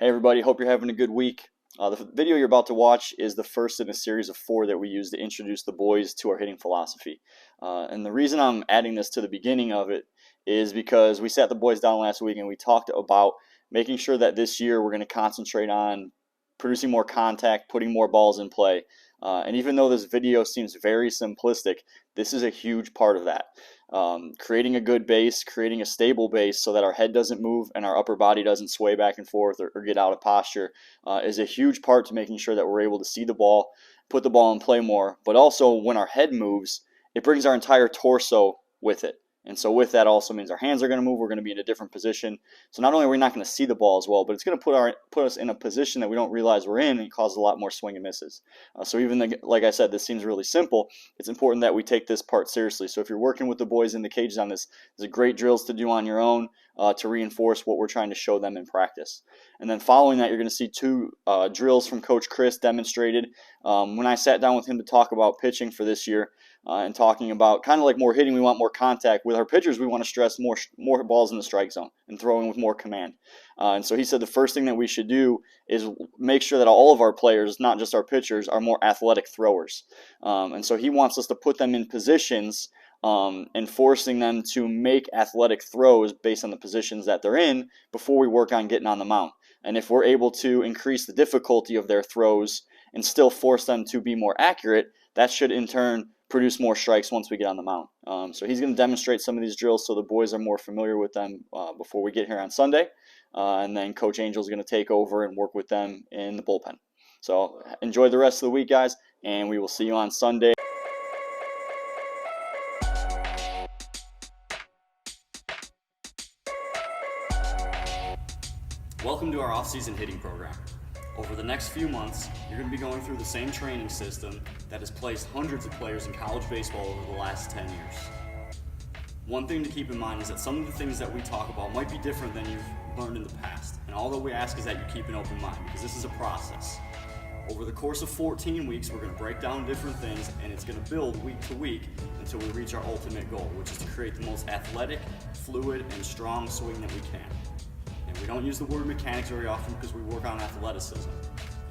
Hey everybody, hope you're having a good week. The video you're about to watch is the first in a series of 4 that we use to introduce the boys to our hitting philosophy. And the reason I'm adding this to the beginning of it is because we sat the boys down last week and we talked about making sure that this year we're going to concentrate on producing more contact, putting more balls in play. And even though this video seems very simplistic, this is a huge part of that. Creating a good base, creating a stable base so that our head doesn't move and our upper body doesn't sway back and forth or get out of posture is a huge part to making sure that we're able to see the ball, put the ball in play more. But also when our head moves, it brings our entire torso with it. And so with that also means our hands are going to move. We're going to be in a different position. So not only are we not going to see the ball as well, but it's going to put us in a position that we don't realize we're in and cause a lot more swing and misses. So even like I said, this seems really simple. It's important that we take this part seriously. So if you're working with the boys in the cages on this, there's great drills to do on your own to reinforce what we're trying to show them in practice. And then following that, you're going to see 2 drills from Coach Chris demonstrated. When I sat down with him to talk about pitching for this year, and talking about kind of like more hitting, we want more contact. With our pitchers, we want to stress more balls in the strike zone and throwing with more command. And so he said the first thing that we should do is make sure that all of our players, not just our pitchers, are more athletic throwers. And so he wants us to put them in positions and forcing them to make athletic throws based on the positions that they're in before we work on getting on the mound. And if we're able to increase the difficulty of their throws and still force them to be more accurate, that should in turn produce more strikes once we get on the mound. So he's going to demonstrate some of these drills so the boys are more familiar with them before we get here on Sunday. And then Coach Angel is going to take over and work with them in the bullpen. So enjoy the rest of the week, guys, and we will see you on Sunday. Welcome to our off-season hitting program. Over the next few months, you're going to be going through the same training system that has placed hundreds of players in college baseball over the last 10 years. One thing to keep in mind is that some of the things that we talk about might be different than you've learned in the past. And all that we ask is that you keep an open mind, because this is a process. Over the course of 14 weeks, we're going to break down different things, and it's going to build week to week until we reach our ultimate goal, which is to create the most athletic, fluid, and strong swing that we can. We don't use the word mechanics very often because we work on athleticism.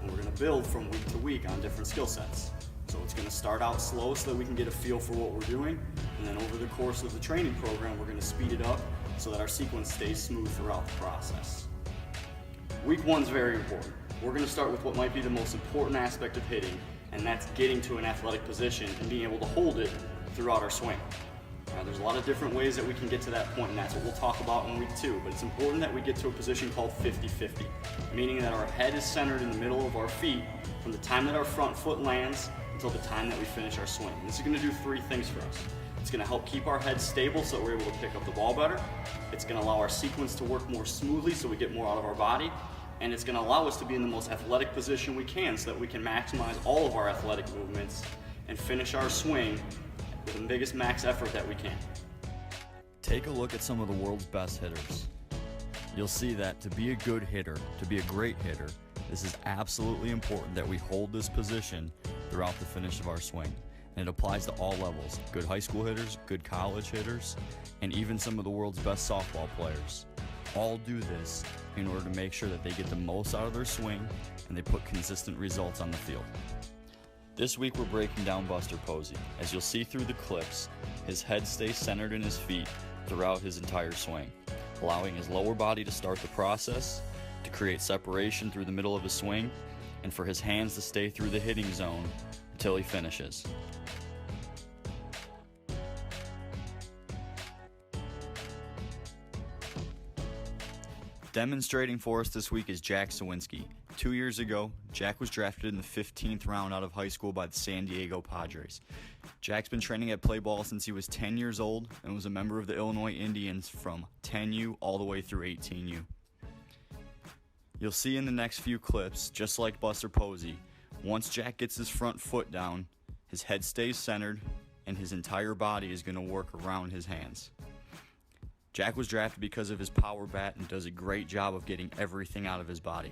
And we're going to build from week to week on different skill sets. So it's going to start out slow so that we can get a feel for what we're doing. And then over the course of the training program, we're going to speed it up so that our sequence stays smooth throughout the process. Week 1 is very important. We're going to start with what might be the most important aspect of hitting, and that's getting to an athletic position and being able to hold it throughout our swing. There's a lot of different ways that we can get to that point, and that's what we'll talk about in week 2. But it's important that we get to a position called 50-50, meaning that our head is centered in the middle of our feet from the time that our front foot lands until the time that we finish our swing. And this is going to do 3 things for us. It's going to help keep our head stable so that we're able to pick up the ball better. It's going to allow our sequence to work more smoothly so we get more out of our body. And it's going to allow us to be in the most athletic position we can so that we can maximize all of our athletic movements and finish our swing with the biggest max effort that we can. Take a look at some of the world's best hitters. You'll see that to be a good hitter, to be a great hitter, this is absolutely important that we hold this position throughout the finish of our swing. And it applies to all levels, good high school hitters, good college hitters, and even some of the world's best softball players. All do this in order to make sure that they get the most out of their swing and they put consistent results on the field. This week we're breaking down Buster Posey. As you'll see through the clips, his head stays centered in his feet throughout his entire swing, allowing his lower body to start the process, to create separation through the middle of his swing, and for his hands to stay through the hitting zone until he finishes. Demonstrating for us this week is Jack Suwinski. 2 years ago, Jack was drafted in the 15th round out of high school by the San Diego Padres. Jack's been training at play ball since he was 10 years old and was a member of the Illinois Indians from 10U all the way through 18U. You'll see in the next few clips, just like Buster Posey, once Jack gets his front foot down, his head stays centered and his entire body is going to work around his hands. Jack was drafted because of his power bat and does a great job of getting everything out of his body.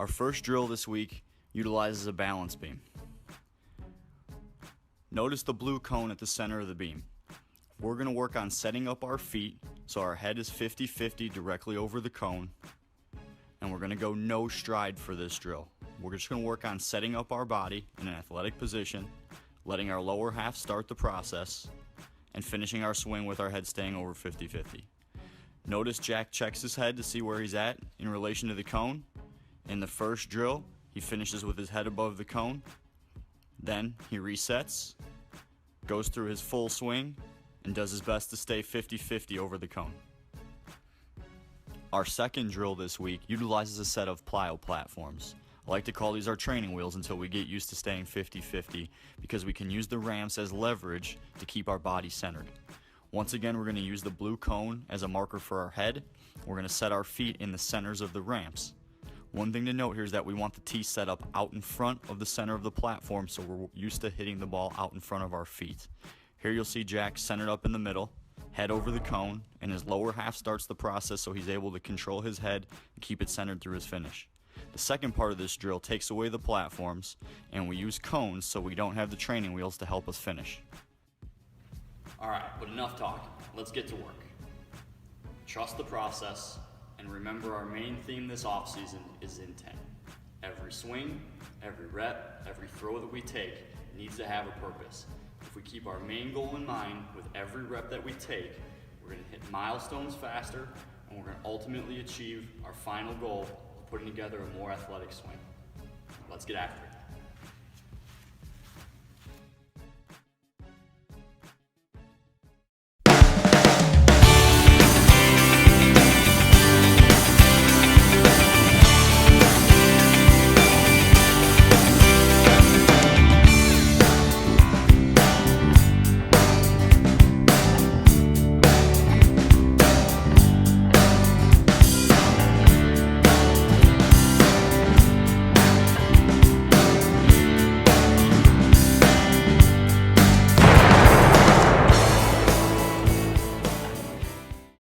Our first drill this week utilizes a balance beam. Notice the blue cone at the center of the beam. We're going to work on setting up our feet so our head is 50-50 directly over the cone, and we're going to go no stride for this drill. We're just going to work on setting up our body in an athletic position, letting our lower half start the process, and finishing our swing with our head staying over 50-50. Notice Jack checks his head to see where he's at in relation to the cone. In the first drill, he finishes with his head above the cone. Then he resets, goes through his full swing, and does his best to stay 50-50 over the cone. Our second drill this week utilizes a set of plyo platforms. I like to call these our training wheels until we get used to staying 50-50 because we can use the ramps as leverage to keep our body centered. Once again, we're going to use the blue cone as a marker for our head. We're going to set our feet in the centers of the ramps. One thing to note here is that we want the tee set up out in front of the center of the platform, so we're used to hitting the ball out in front of our feet. Here you'll see Jack centered up in the middle, head over the cone, and his lower half starts the process so he's able to control his head and keep it centered through his finish. The second part of this drill takes away the platforms, and we use cones so we don't have the training wheels to help us finish. Alright, but enough talking. Let's get to work. Trust the process, and remember our main theme this offseason is intent. Every swing, every rep, every throw that we take needs to have a purpose. If we keep our main goal in mind with every rep that we take, we're going to hit milestones faster, and we're going to ultimately achieve our final goal of putting together a more athletic swing. Let's get after it.